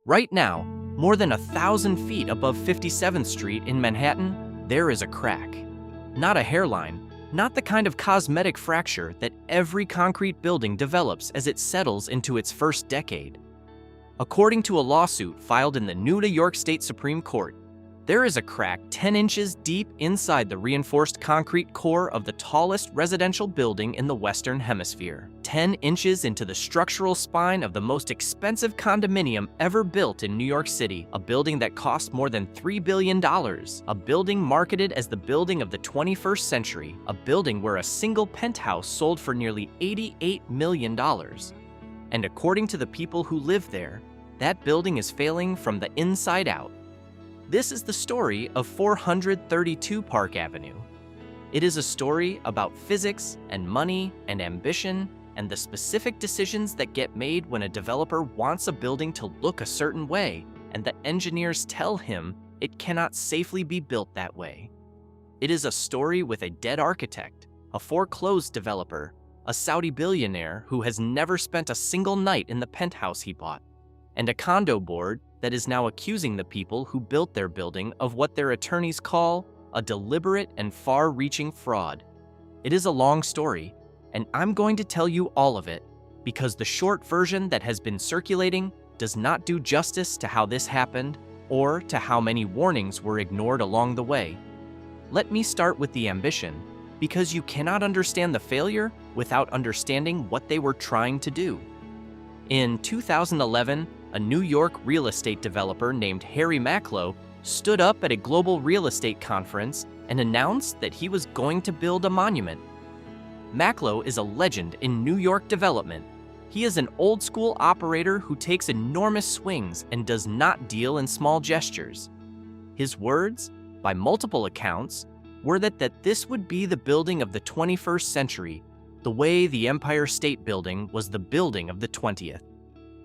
Right now, more than 1,000 feet above 57th Street in Manhattan, there is a crack. Not a hairline, not the kind of cosmetic fracture that every concrete building develops as it settles into its first decade. According to a lawsuit filed in the New York State Supreme Court, there is a crack 10 inches deep inside the reinforced concrete core of the tallest residential building in the Western Hemisphere, 10 inches into the structural spine of the most expensive condominium ever built in New York City, a building that cost more than $3 billion, a building marketed as the building of the 21st century, a building where a single penthouse sold for nearly $88 million. And according to the people who live there, that building is failing from the inside out. This is the story of 432 Park Avenue. It is a story about physics and money and ambition and the specific decisions that get made when a developer wants a building to look a certain way and the engineers tell him it cannot safely be built that way. It is a story with a dead architect, a foreclosed developer, a Saudi billionaire who has never spent a single night in the penthouse he bought, and a condo board that is now accusing the people who built their building of what their attorneys call a deliberate and far-reaching fraud. It is a long story, and I'm going to tell you all of it, because the short version that has been circulating does not do justice to how this happened or to how many warnings were ignored along the way. Let me start with the ambition, because you cannot understand the failure without understanding what they were trying to do. In 2011, a New York real estate developer named Harry Macklowe stood up at a global real estate conference and announced that he was going to build a monument. Macklowe is a legend in New York development. He is an old-school operator who takes enormous swings and does not deal in small gestures. His words, by multiple accounts, were that this would be the building of the 21st century, the way the Empire State Building was the building of the 20th.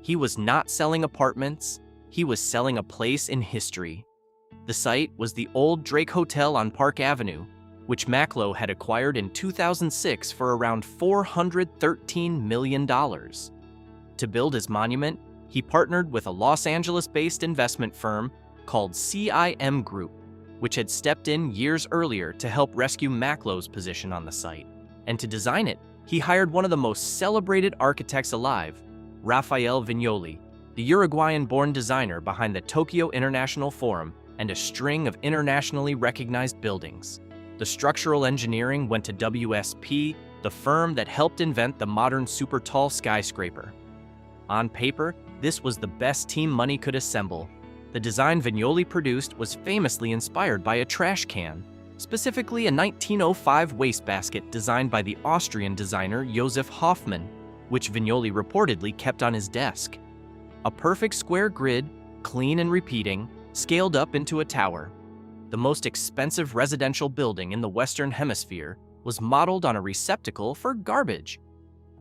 He was not selling apartments, he was selling a place in history. The site was the old Drake Hotel on Park Avenue, which Macklowe had acquired in 2006 for around $413 million. To build his monument, he partnered with a Los Angeles-based investment firm called CIM Group, which had stepped in years earlier to help rescue Macklowe's position on the site. And to design it, he hired one of the most celebrated architects alive, Rafael Viñoly, the Uruguayan-born designer behind the Tokyo International Forum and a string of internationally recognized buildings. The structural engineering went to WSP, the firm that helped invent the modern super-tall skyscraper. On paper, this was the best team money could assemble. The design Viñoly produced was famously inspired by a trash can, specifically a 1905 wastebasket designed by the Austrian designer Josef Hoffmann, which Viñoly reportedly kept on his desk. A perfect square grid, clean and repeating, scaled up into a tower. The most expensive residential building in the Western Hemisphere was modeled on a receptacle for garbage.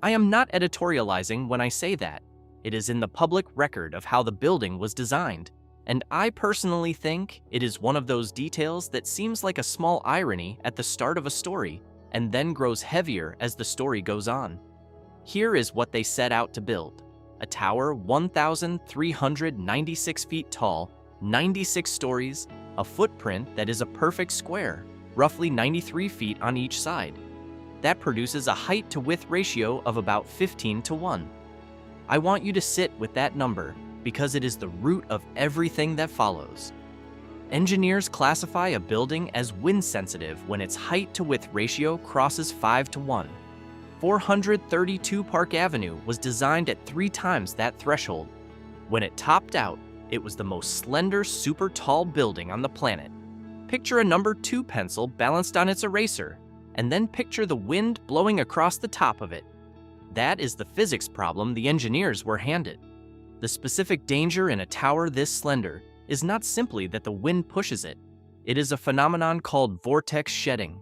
I am not editorializing when I say that. It is in the public record of how the building was designed, and I personally think it is one of those details that seems like a small irony at the start of a story and then grows heavier as the story goes on. Here is what they set out to build: a tower 1,396 feet tall, 96 stories, a footprint that is a perfect square, roughly 93 feet on each side. That produces a height-to-width ratio of about 15:1. I want you to sit with that number because it is the root of everything that follows. Engineers classify a building as wind-sensitive when its height-to-width ratio crosses 5:1. 432 Park Avenue was designed at 3 times that threshold. When it topped out, it was the most slender, super tall building on the planet. Picture a number 2 pencil balanced on its eraser, and then picture the wind blowing across the top of it. That is the physics problem the engineers were handed. The specific danger in a tower this slender is not simply that the wind pushes it. It is a phenomenon called vortex shedding.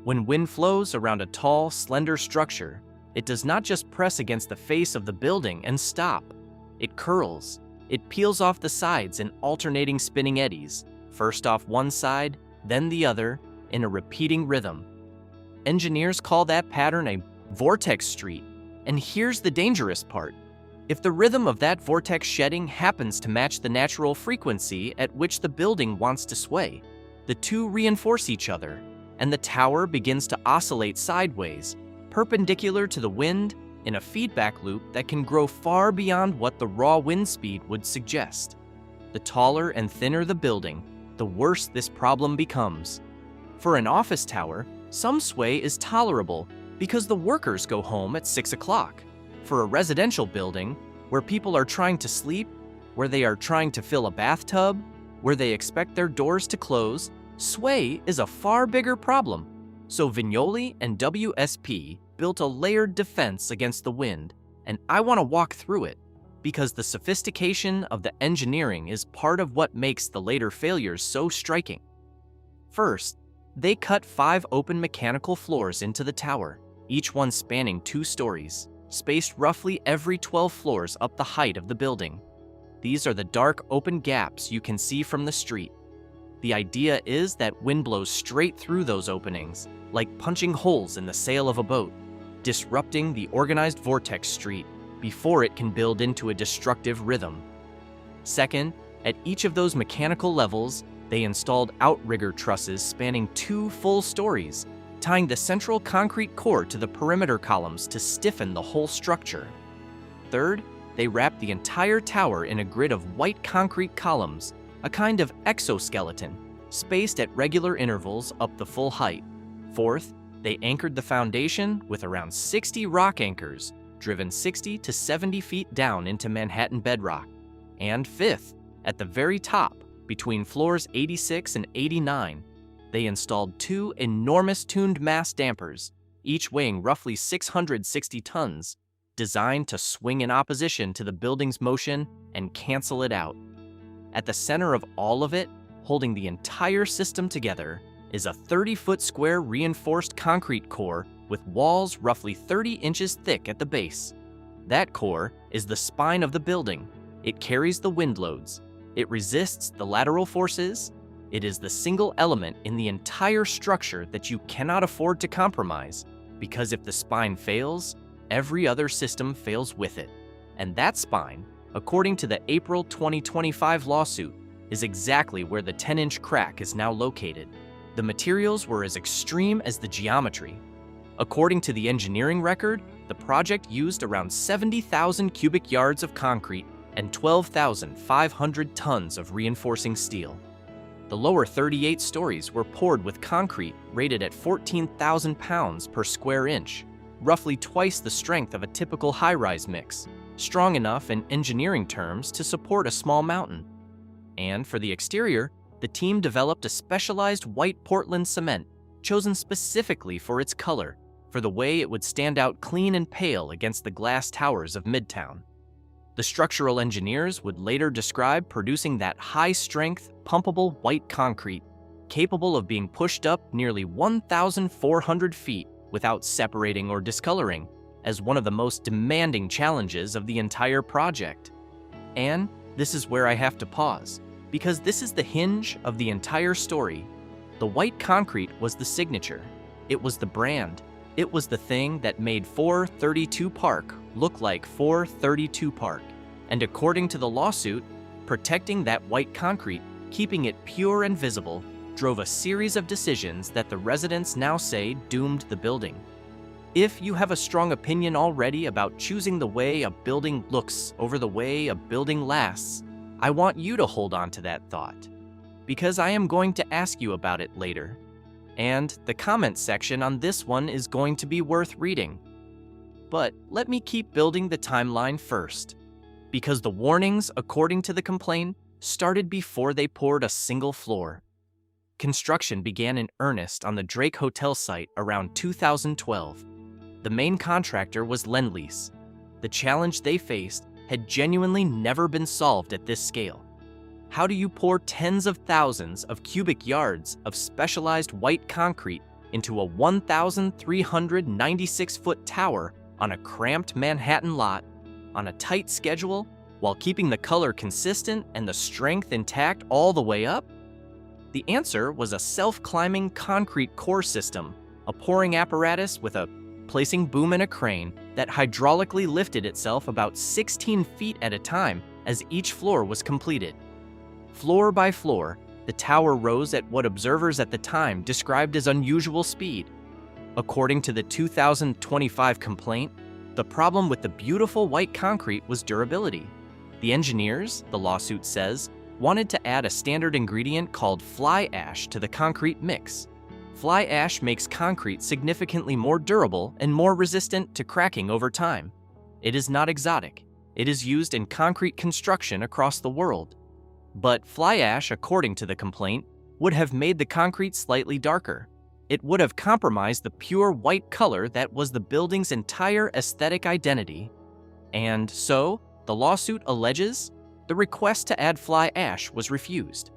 When wind flows around a tall, slender structure, it does not just press against the face of the building and stop. It curls. It peels off the sides in alternating spinning eddies, first off one side, then the other, in a repeating rhythm. Engineers call that pattern a vortex street, and here's the dangerous part. If the rhythm of that vortex shedding happens to match the natural frequency at which the building wants to sway, the two reinforce each other, and the tower begins to oscillate sideways, perpendicular to the wind, in a feedback loop that can grow far beyond what the raw wind speed would suggest. The taller and thinner the building, the worse this problem becomes. For an office tower, some sway is tolerable because the workers go home at 6 o'clock. For a residential building, where people are trying to sleep, where they are trying to fill a bathtub, where they expect their doors to close, sway is a far bigger problem. So Vignoli and WSP built a layered defense against the wind, and I want to walk through it, because the sophistication of the engineering is part of what makes the later failures so striking. First, they cut 5 open mechanical floors into the tower, each one spanning 2 stories, spaced roughly every 12 floors up the height of the building. These are the dark open gaps you can see from the street. The idea is that wind blows straight through those openings, like punching holes in the sail of a boat, disrupting the organized vortex street before it can build into a destructive rhythm. Second, at each of those mechanical levels, they installed outrigger trusses spanning 2 full stories, tying the central concrete core to the perimeter columns to stiffen the whole structure. Third, they wrapped the entire tower in a grid of white concrete columns, a kind of exoskeleton, spaced at regular intervals up the full height. Fourth, they anchored the foundation with around 60 rock anchors, driven 60 to 70 feet down into Manhattan bedrock. And fifth, at the very top, between floors 86 and 89, they installed 2 enormous tuned mass dampers, each weighing roughly 660 tons, designed to swing in opposition to the building's motion and cancel it out. At the center of all of it, holding the entire system together, is a 30-foot square reinforced concrete core with walls roughly 30 inches thick at the base. That core is the spine of the building. It carries the wind loads. It resists the lateral forces. It is the single element in the entire structure that you cannot afford to compromise, because if the spine fails, every other system fails with it. And that spine, according to the April 2025 lawsuit, is exactly where the 10-inch crack is now located. The materials were as extreme as the geometry. According to the engineering record, the project used around 70,000 cubic yards of concrete and 12,500 tons of reinforcing steel. The lower 38 stories were poured with concrete rated at 14,000 pounds per square inch, roughly twice the strength of a typical high-rise mix, strong enough in engineering terms to support a small mountain. And for the exterior, the team developed a specialized white Portland cement, chosen specifically for its color, for the way it would stand out clean and pale against the glass towers of Midtown. The structural engineers would later describe producing that high-strength, pumpable white concrete, capable of being pushed up nearly 1,400 feet without separating or discoloring, as one of the most demanding challenges of the entire project. And this is where I have to pause, because this is the hinge of the entire story. The white concrete was the signature. It was the brand. It was the thing that made 432 Park look like 432 Park. And according to the lawsuit, protecting that white concrete, keeping it pure and visible, drove a series of decisions that the residents now say doomed the building. If you have a strong opinion already about choosing the way a building looks over the way a building lasts, I want you to hold on to that thought, because I am going to ask you about it later. And the comment section on this one is going to be worth reading. But let me keep building the timeline first, because the warnings, according to the complaint, started before they poured a single floor. Construction began in earnest on the Drake Hotel site around 2012. The main contractor was Lend-Lease. The challenge they faced had genuinely never been solved at this scale. How do you pour tens of thousands of cubic yards of specialized white concrete into a 1,396-foot tower on a cramped Manhattan lot, on a tight schedule, while keeping the color consistent and the strength intact all the way up? The answer was a self-climbing concrete core system, a pouring apparatus with a replacing boom and a crane that hydraulically lifted itself about 16 feet at a time as each floor was completed. Floor by floor, the tower rose at what observers at the time described as unusual speed. According to the 2025 complaint, the problem with the beautiful white concrete was durability. The engineers, the lawsuit says, wanted to add a standard ingredient called fly ash to the concrete mix. Fly ash makes concrete significantly more durable and more resistant to cracking over time. It is not exotic. It is used in concrete construction across the world. But fly ash, according to the complaint, would have made the concrete slightly darker. It would have compromised the pure white color that was the building's entire aesthetic identity. And so, the lawsuit alleges, the request to add fly ash was refused.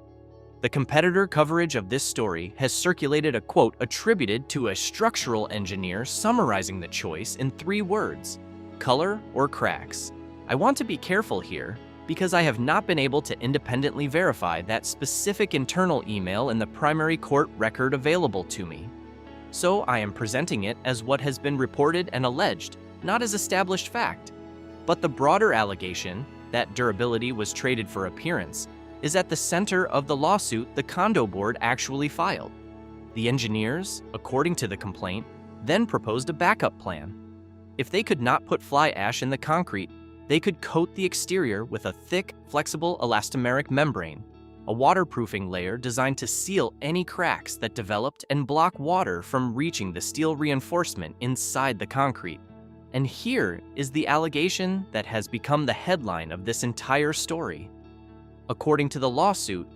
The competitor coverage of this story has circulated a quote attributed to a structural engineer summarizing the choice in 3 words: color or cracks. I want to be careful here because I have not been able to independently verify that specific internal email in the primary court record available to me. So I am presenting it as what has been reported and alleged, not as established fact. But the broader allegation that durability was traded for appearance is at the center of the lawsuit the condo board actually filed. The engineers, according to the complaint, then proposed a backup plan. If they could not put fly ash in the concrete, they could coat the exterior with a thick, flexible elastomeric membrane, a waterproofing layer designed to seal any cracks that developed and block water from reaching the steel reinforcement inside the concrete. And here is the allegation that has become the headline of this entire story. According to the lawsuit,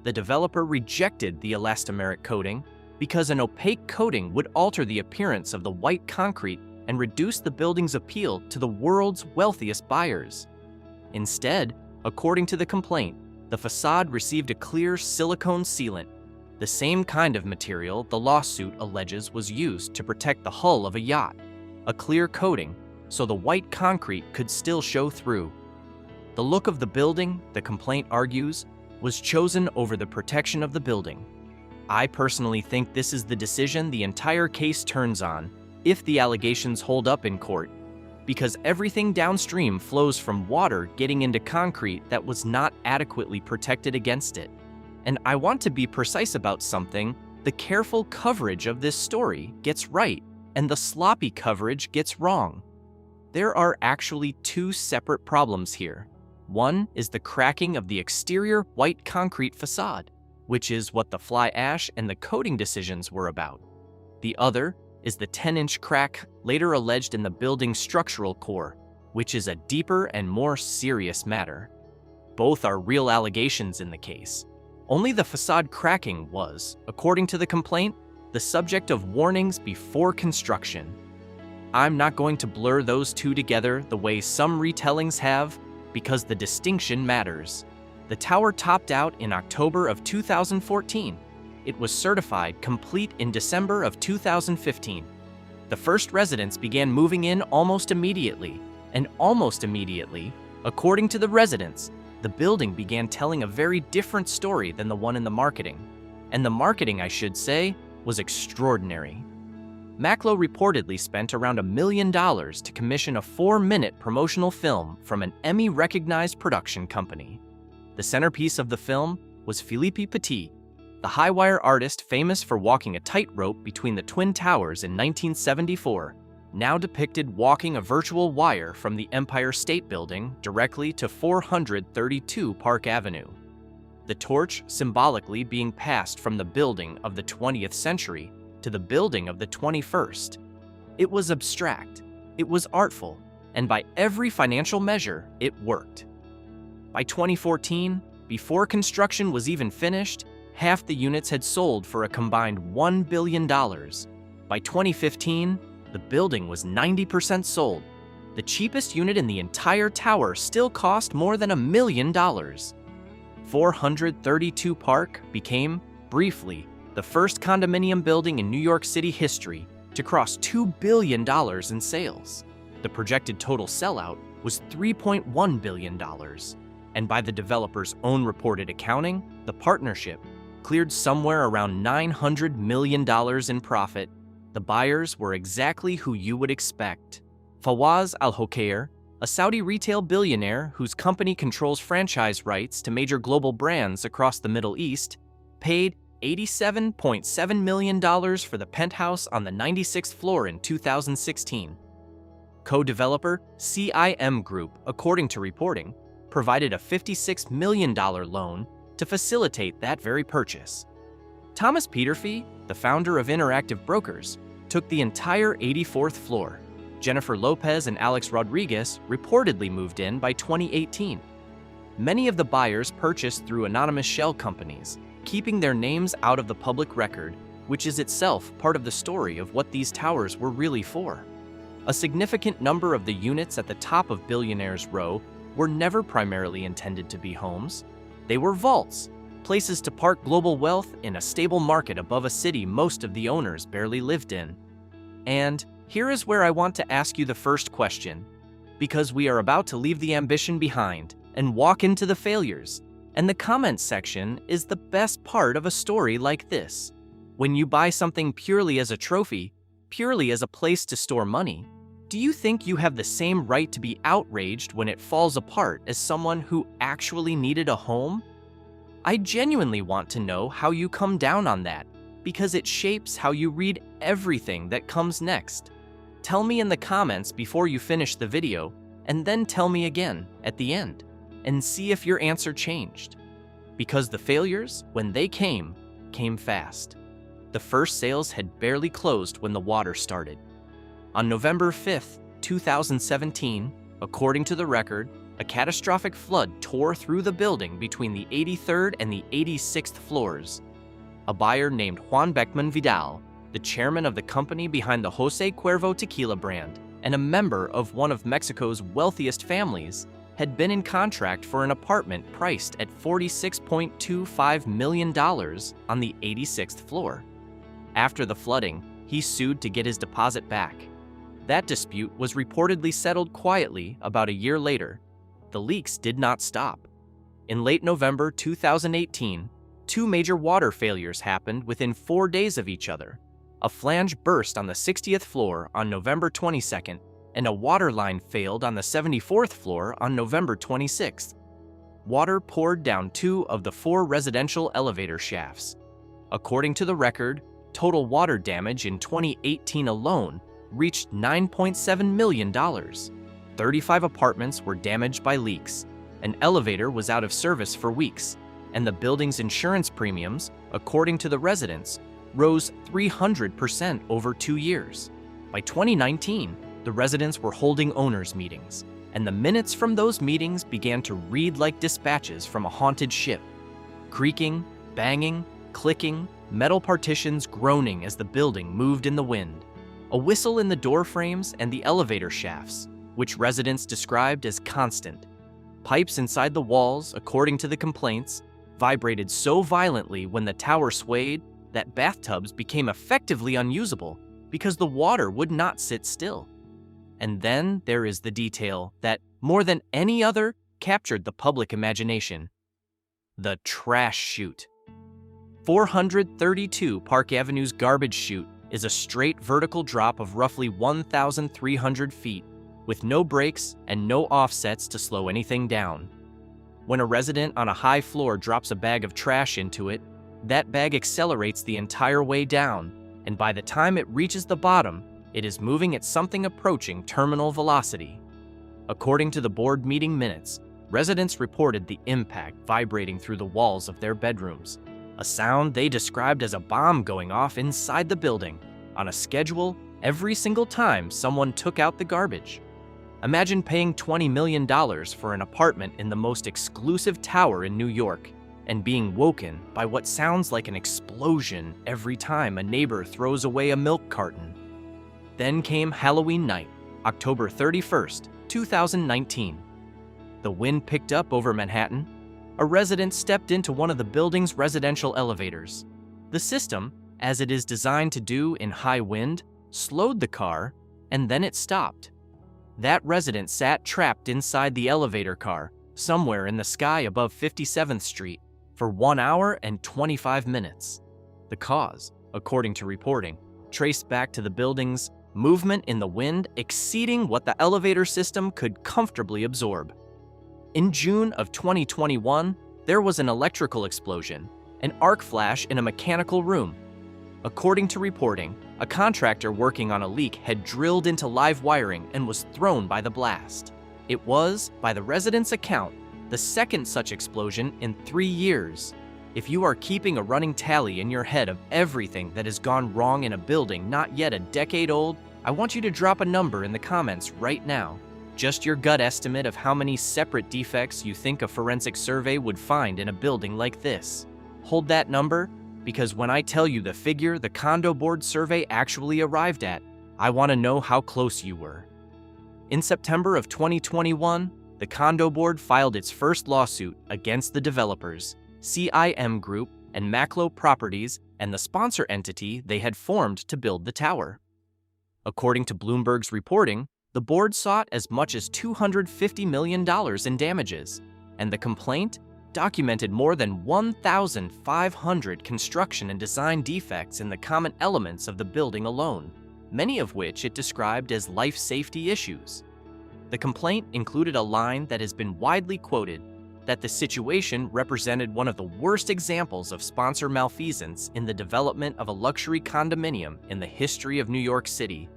the developer rejected the elastomeric coating because an opaque coating would alter the appearance of the white concrete and reduce the building's appeal to the world's wealthiest buyers. Instead, according to the complaint, the facade received a clear silicone sealant, the same kind of material the lawsuit alleges was used to protect the hull of a yacht, a clear coating so the white concrete could still show through. The look of the building, the complaint argues, was chosen over the protection of the building. I personally think this is the decision the entire case turns on if the allegations hold up in court, because everything downstream flows from water getting into concrete that was not adequately protected against it. And I want to be precise about something: the careful coverage of this story gets right, and the sloppy coverage gets wrong. There are actually 2 separate problems here. One is the cracking of the exterior white concrete facade, which is what the fly ash and the coating decisions were about. The other is the 10-inch crack later alleged in the building's structural core, which is a deeper and more serious matter. Both are real allegations in the case. Only the facade cracking was, according to the complaint, the subject of warnings before construction. I'm not going to blur those 2 together the way some retellings have, because the distinction matters. The tower topped out in October of 2014. It was certified complete in December of 2015. The first residents began moving in almost immediately, and almost immediately, according to the residents, the building began telling a very different story than the one in the marketing. And the marketing, I should say, was extraordinary. Macklowe reportedly spent around $1 million to commission a 4-minute promotional film from an Emmy-recognized production company. The centerpiece of the film was Philippe Petit, the high-wire artist famous for walking a tightrope between the Twin Towers in 1974, now depicted walking a virtual wire from the Empire State Building directly to 432 Park Avenue. The torch symbolically being passed from the building of the 20th century to the building of the 21st. It was abstract, it was artful, and by every financial measure, it worked. By 2014, before construction was even finished, half the units had sold for a combined $1 billion. By 2015, the building was 90% sold. The cheapest unit in the entire tower still cost more than $1 million. 432 Park became, briefly, the first condominium building in New York City history to cross $2 billion in sales. The projected total sellout was $3.1 billion. And by the developer's own reported accounting, the partnership cleared somewhere around $900 million in profit, The buyers were exactly who you would expect. Fawaz Al-Hokair, a Saudi retail billionaire whose company controls franchise rights to major global brands across the Middle East, paid $87.7 million for the penthouse on the 96th floor in 2016. Co-developer CIM Group, according to reporting, provided a $56 million loan to facilitate that very purchase. Thomas Peterfy, the founder of Interactive Brokers, took the entire 84th floor. Jennifer Lopez and Alex Rodriguez reportedly moved in by 2018. Many of the buyers purchased through anonymous shell companies, keeping their names out of the public record, which is itself part of the story of what these towers were really for. A significant number of the units at the top of Billionaire's Row were never primarily intended to be homes. They were vaults, places to park global wealth in a stable market above a city most of the owners barely lived in. And here is where I want to ask you the first question, because we are about to leave the ambition behind and walk into the failures. And the comments section is the best part of a story like this. When you buy something purely as a trophy, purely as a place to store money, do you think you have the same right to be outraged when it falls apart as someone who actually needed a home? I genuinely want to know how you come down on that, because it shapes how you read everything that comes next. Tell me in the comments before you finish the video, and then tell me again at the end, and see if your answer changed. Because the failures, when they came fast. The first sales had barely closed when the water started. On November 5th, 2017, according to the record, a catastrophic flood tore through the building between the 83rd and the 86th floors. A buyer named Juan Beckman Vidal, the chairman of the company behind the Jose Cuervo tequila brand and a member of one of Mexico's wealthiest families, had been in contract for an apartment priced at $46.25 million on the 86th floor. After the flooding, he sued to get his deposit back. That dispute was reportedly settled quietly about a year later. The leaks did not stop. In late November 2018, two major water failures happened within 4 days of each other. A flange burst on the 60th floor on November 22nd, and a water line failed on the 74th floor on November 26th. Water poured down 2 of the 4 residential elevator shafts. According to the record, total water damage in 2018 alone reached $9.7 million. 35 apartments were damaged by leaks, an elevator was out of service for weeks, and the building's insurance premiums, according to the residents, rose 300% over 2 years. By 2019, the residents were holding owners' meetings, and the minutes from those meetings began to read like dispatches from a haunted ship. Creaking, banging, clicking, metal partitions groaning as the building moved in the wind. A whistle in the door frames and the elevator shafts, which residents described as constant. Pipes inside the walls, according to the complaints, vibrated so violently when the tower swayed that bathtubs became effectively unusable because the water would not sit still. And then there is the detail that, more than any other, captured the public imagination: the trash chute. 432 Park Avenue's garbage chute is a straight vertical drop of roughly 1,300 feet, with no brakes and no offsets to slow anything down. When a resident on a high floor drops a bag of trash into it, that bag accelerates the entire way down, and by the time it reaches the bottom, it is moving at something approaching terminal velocity. According to the board meeting minutes, residents reported the impact vibrating through the walls of their bedrooms, a sound they described as a bomb going off inside the building, on a schedule every single time someone took out the garbage. Imagine paying $20 million for an apartment in the most exclusive tower in New York and being woken by what sounds like an explosion every time a neighbor throws away a milk carton. Then came Halloween night, October 31st, 2019. The wind picked up over Manhattan. A resident stepped into one of the building's residential elevators. The system, as it is designed to do in high wind, slowed the car, and then it stopped. That resident sat trapped inside the elevator car, somewhere in the sky above 57th Street, for 1 hour and 25 minutes. The cause, according to reporting, traced back to the building's movement in the wind exceeding what the elevator system could comfortably absorb. In June of 2021, there was an electrical explosion, an arc flash in a mechanical room. According to reporting, a contractor working on a leak had drilled into live wiring and was thrown by the blast. It was, by the residents' account, the second such explosion in 3 years. If you are keeping a running tally in your head of everything that has gone wrong in a building not yet a decade old, I want you to drop a number in the comments right now. Just your gut estimate of how many separate defects you think a forensic survey would find in a building like this. Hold that number, because when I tell you the figure the condo board survey actually arrived at, I want to know how close you were. In September of 2021, the condo board filed its first lawsuit against the developers, CIM Group and Maclo Properties, and the sponsor entity they had formed to build the tower. According to Bloomberg's reporting, the board sought as much as $250 million in damages, and the complaint documented more than 1,500 construction and design defects in the common elements of the building alone, many of which it described as life safety issues. The complaint included a line that has been widely quoted, that the situation represented one of the worst examples of sponsor malfeasance in the development of a luxury condominium in the history of New York City.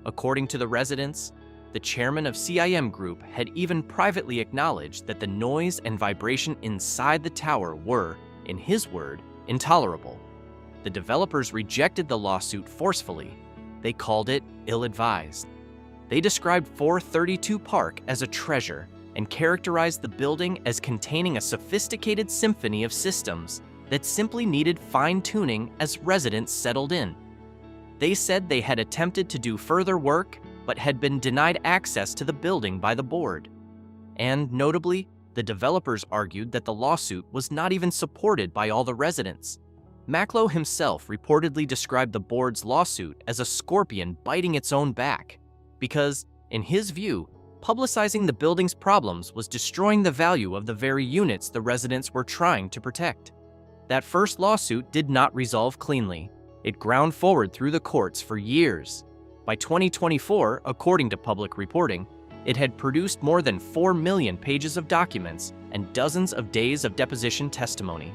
According to the residents, the chairman of CIM Group had even privately acknowledged that the noise and vibration inside the tower were, in his word, intolerable. The developers rejected the lawsuit forcefully. They called it ill-advised. They described 432 Park as a treasure and characterized the building as containing a sophisticated symphony of systems that simply needed fine-tuning as residents settled in. They said they had attempted to do further work but had been denied access to the building by the board. And notably, the developers argued that the lawsuit was not even supported by all the residents. Maclo himself reportedly described the board's lawsuit as a scorpion biting its own back, because, in his view, publicizing the building's problems was destroying the value of the very units the residents were trying to protect. That first lawsuit did not resolve cleanly. It ground forward through the courts for years. By 2024, according to public reporting, it had produced more than 4 million pages of documents and dozens of days of deposition testimony.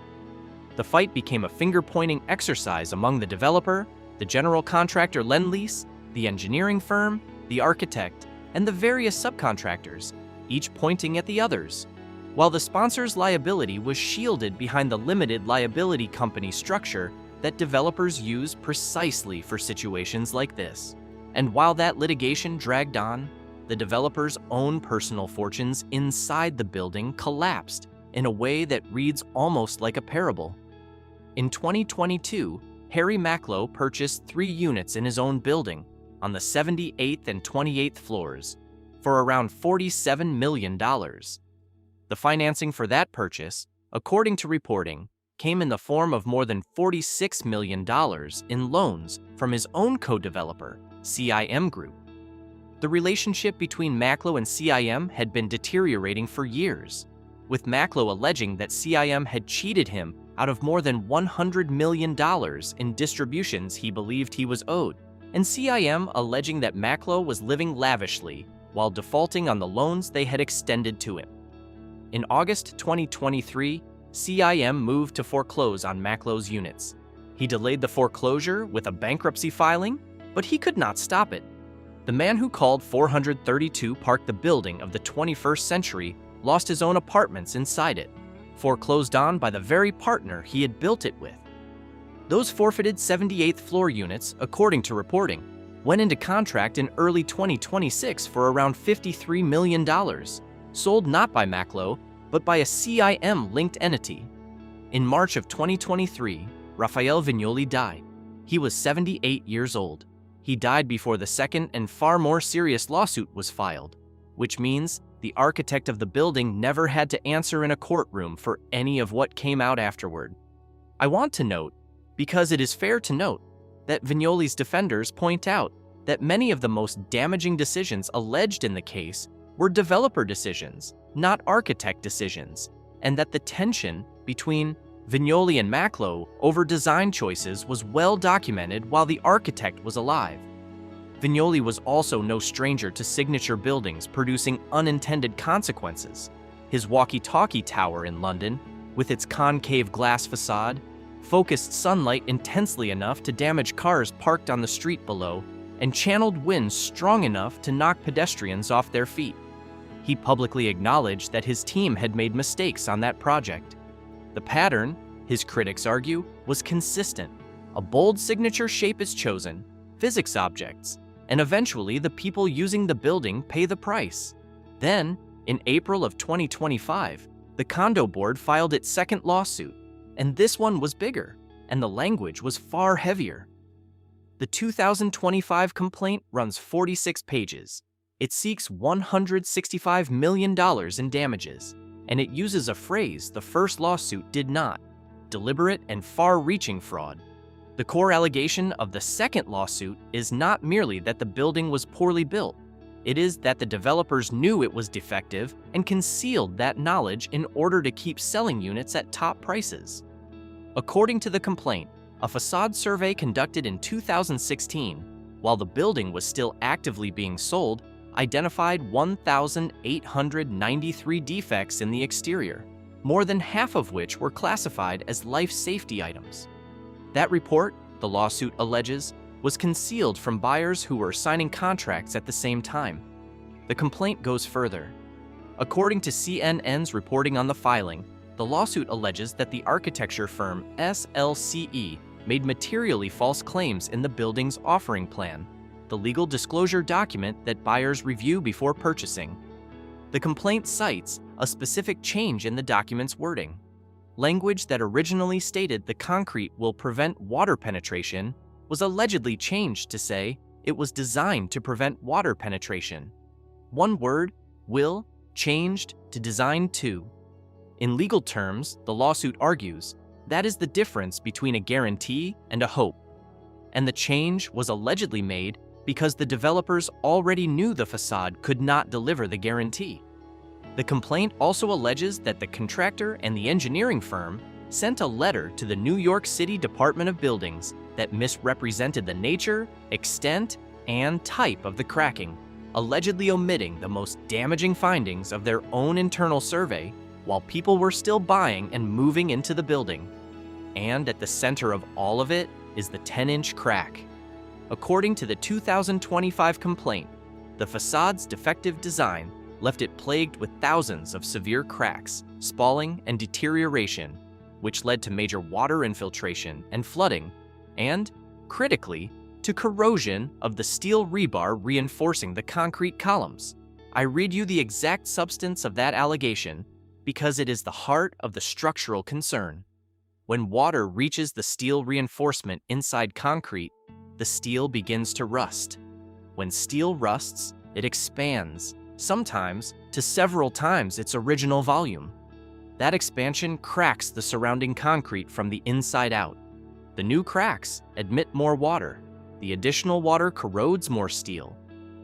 The fight became a finger-pointing exercise among the developer, the general contractor Lend-Lease, the engineering firm, the architect, and the various subcontractors, each pointing at the others. While the sponsor's liability was shielded behind the limited liability company structure that developers use precisely for situations like this. And while that litigation dragged on, the developer's own personal fortunes inside the building collapsed in a way that reads almost like a parable. In 2022, Harry Maclo purchased 3 units in his own building on the 78th and 28th floors for around $47 million. The financing for that purchase, according to reporting, came in the form of more than $46 million in loans from his own co-developer, CIM Group. The relationship between Maclo and CIM had been deteriorating for years, with Maclo alleging that CIM had cheated him out of more than $100 million in distributions he believed he was owed, and CIM alleging that Maclo was living lavishly while defaulting on the loans they had extended to him. In August 2023, CIM moved to foreclose on Maclo's units. He delayed the foreclosure with a bankruptcy filing, but he could not stop it. The man who called 432 Park the building of the 21st century lost his own apartments inside it, foreclosed on by the very partner he had built it with. Those forfeited 78th floor units, according to reporting, went into contract in early 2026 for around $53 million, sold not by Maclo, but by a CIM-linked entity. In March of 2023, Rafael Vignoli died. He was 78 years old. He died before the second and far more serious lawsuit was filed, which means the architect of the building never had to answer in a courtroom for any of what came out afterward. I want to note, because it is fair to note, that Vignoli's defenders point out that many of the most damaging decisions alleged in the case were developer decisions, not architect decisions, and that the tension between Vignoli and Maclo over design choices was well documented while the architect was alive. Vignoli was also no stranger to signature buildings producing unintended consequences. His walkie-talkie tower in London, with its concave glass facade, focused sunlight intensely enough to damage cars parked on the street below and channeled winds strong enough to knock pedestrians off their feet. He publicly acknowledged that his team had made mistakes on that project. The pattern, his critics argue, was consistent. A bold signature shape is chosen, physics objects, and eventually the people using the building pay the price. Then, in April of 2025, the condo board filed its second lawsuit, and this one was bigger, and the language was far heavier. The 2025 complaint runs 46 pages. It seeks $165 million in damages, and it uses a phrase the first lawsuit did not: deliberate and far-reaching fraud. The core allegation of the second lawsuit is not merely that the building was poorly built. It is that the developers knew it was defective and concealed that knowledge in order to keep selling units at top prices. According to the complaint, a facade survey conducted in 2016, while the building was still actively being sold, identified 1,893 defects in the exterior, more than half of which were classified as life safety items. That report, the lawsuit alleges, was concealed from buyers who were signing contracts at the same time. The complaint goes further. According to CNN's reporting on the filing, the lawsuit alleges that the architecture firm SLCE made materially false claims in the building's offering plan, the legal disclosure document that buyers review before purchasing. The complaint cites a specific change in the document's wording. Language that originally stated the concrete will prevent water penetration was allegedly changed to say it was designed to prevent water penetration. One word, will, changed to designed to. In legal terms, the lawsuit argues, that is the difference between a guarantee and a hope. And the change was allegedly made because the developers already knew the facade could not deliver the guarantee. The complaint also alleges that the contractor and the engineering firm sent a letter to the New York City Department of Buildings that misrepresented the nature, extent, and type of the cracking, allegedly omitting the most damaging findings of their own internal survey while people were still buying and moving into the building. And at the center of all of it is the 10-inch crack. According to the 2025 complaint, the facade's defective design left it plagued with thousands of severe cracks, spalling, and deterioration, which led to major water infiltration and flooding, and, critically, to corrosion of the steel rebar reinforcing the concrete columns. I read you the exact substance of that allegation because it is the heart of the structural concern. When water reaches the steel reinforcement inside concrete, the steel begins to rust. When steel rusts, it expands, sometimes to several times its original volume. That expansion cracks the surrounding concrete from the inside out. The new cracks admit more water. The additional water corrodes more steel.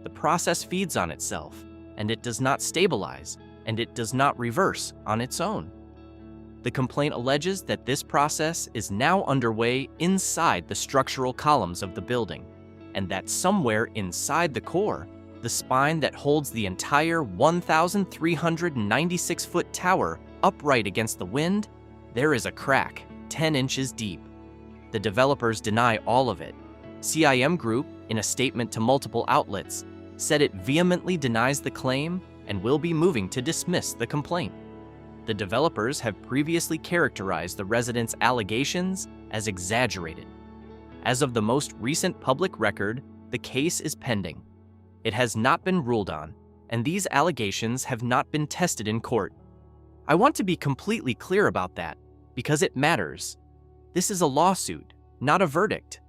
The process feeds on itself, and it does not stabilize, and it does not reverse on its own. The complaint alleges that this process is now underway inside the structural columns of the building, and that somewhere inside the core, the spine that holds the entire 1,396-foot tower upright against the wind, there is a crack 10 inches deep. The developers deny all of it. CIM Group, in a statement to multiple outlets, said it vehemently denies the claim and will be moving to dismiss the complaint. The developers have previously characterized the residents' allegations as exaggerated. As of the most recent public record, the case is pending. It has not been ruled on, and these allegations have not been tested in court. I want to be completely clear about that, because it matters. This is a lawsuit, not a verdict.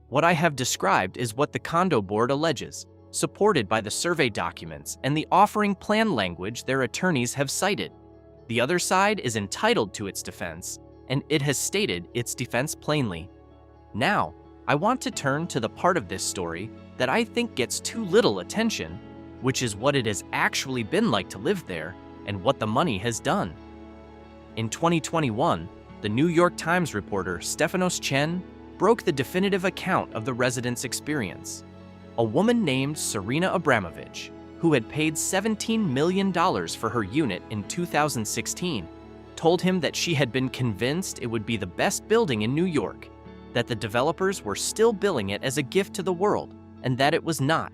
What I have described is what the condo board alleges, supported by the survey documents and the offering plan language their attorneys have cited. The other side is entitled to its defense, and it has stated its defense plainly. Now, I want to turn to the part of this story that I think gets too little attention, which is what it has actually been like to live there and what the money has done. In 2021, The New York Times reporter Stefanos Chen broke the definitive account of the residents' experience. A woman named Serena Abramovich, who had paid $17 million for her unit in 2016, told him that she had been convinced it would be the best building in New York, that the developers were still billing it as a gift to the world, and that it was not.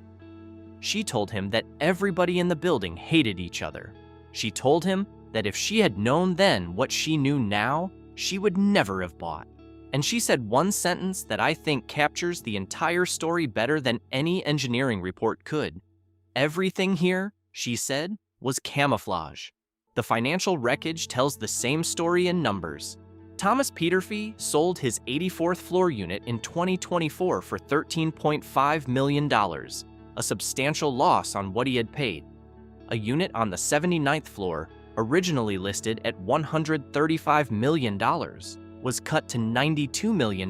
She told him that everybody in the building hated each other. She told him that if she had known then what she knew now, she would never have bought. And she said one sentence that I think captures the entire story better than any engineering report could. Everything here, she said, was camouflage. The financial wreckage tells the same story in numbers. Thomas Peterfy sold his 84th floor unit in 2024 for $13.5 million, a substantial loss on what he had paid. A unit on the 79th floor, originally listed at $135 million, was cut to $92 million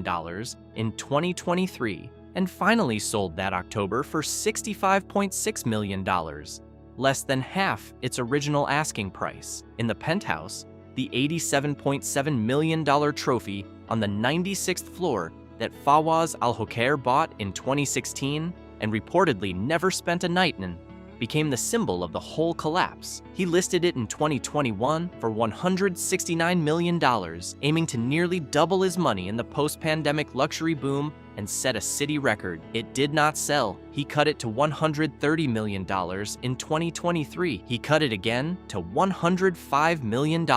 in 2023 and finally sold that October for $65.6 million, less than half its original asking price. In the penthouse, the $87.7 million trophy on the 96th floor that Fawaz Al-Hokair bought in 2016 and reportedly never spent a night in, became the symbol of the whole collapse. He listed it in 2021 for $169 million, aiming to nearly double his money in the post-pandemic luxury boom and set a city record. It did not sell. He cut it to $130 million in 2023. He cut it again to $105 million in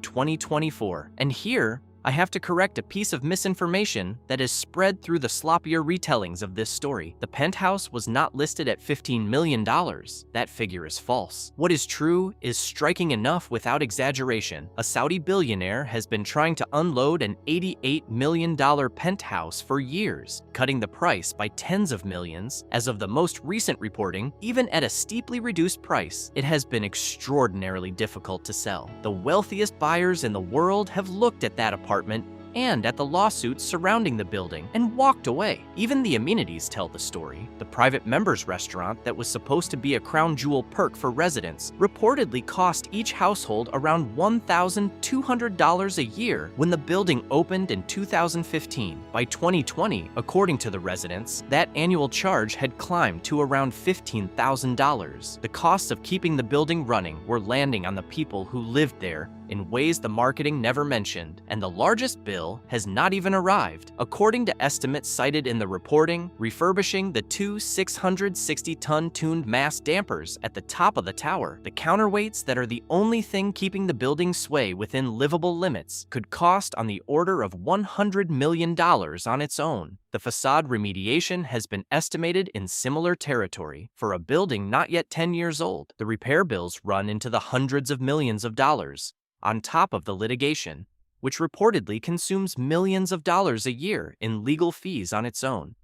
2024. And here, I have to correct a piece of misinformation that is spread through the sloppier retellings of this story. The penthouse was not listed at $15 million. That figure is false. What is true is striking enough without exaggeration. A Saudi billionaire has been trying to unload an $88 million penthouse for years, cutting the price by tens of millions. As of the most recent reporting, even at a steeply reduced price, it has been extraordinarily difficult to sell. The wealthiest buyers in the world have looked at that apartment and at the lawsuits surrounding the building and walked away. Even the amenities tell the story. The private members restaurant that was supposed to be a crown jewel perk for residents reportedly cost each household around $1,200 a year when the building opened in 2015. By 2020, according to the residents, that annual charge had climbed to around $15,000. The costs of keeping the building running were landing on the people who lived there in ways the marketing never mentioned, and the largest bill has not even arrived. According to estimates cited in the reporting, refurbishing the two 660-ton tuned mass dampers at the top of the tower, the counterweights that are the only thing keeping the building sway within livable limits, could cost on the order of $100 million on its own. The facade remediation has been estimated in similar territory. For a building not yet 10 years old, the repair bills run into the hundreds of millions of dollars, on top of the litigation, which reportedly consumes millions of dollars a year in legal fees on its own.